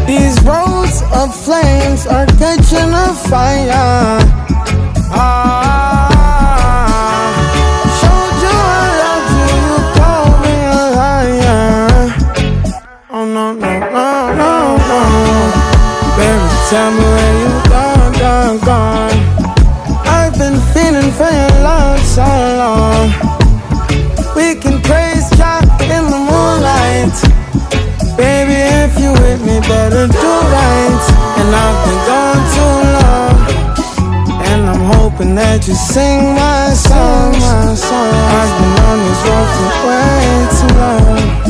These roads of flames are catching a fire. Showed you I loved you, you called me a liar. Oh no, no, no, no, no. Baby, tell me where you gone, gone, gone. I've been feeling for your love so long. We can praise God in the moonlight. Baby, if you with me, better do right. And I've been gone too long, and I'm hoping that you sing my song. I've been on this road for way too long.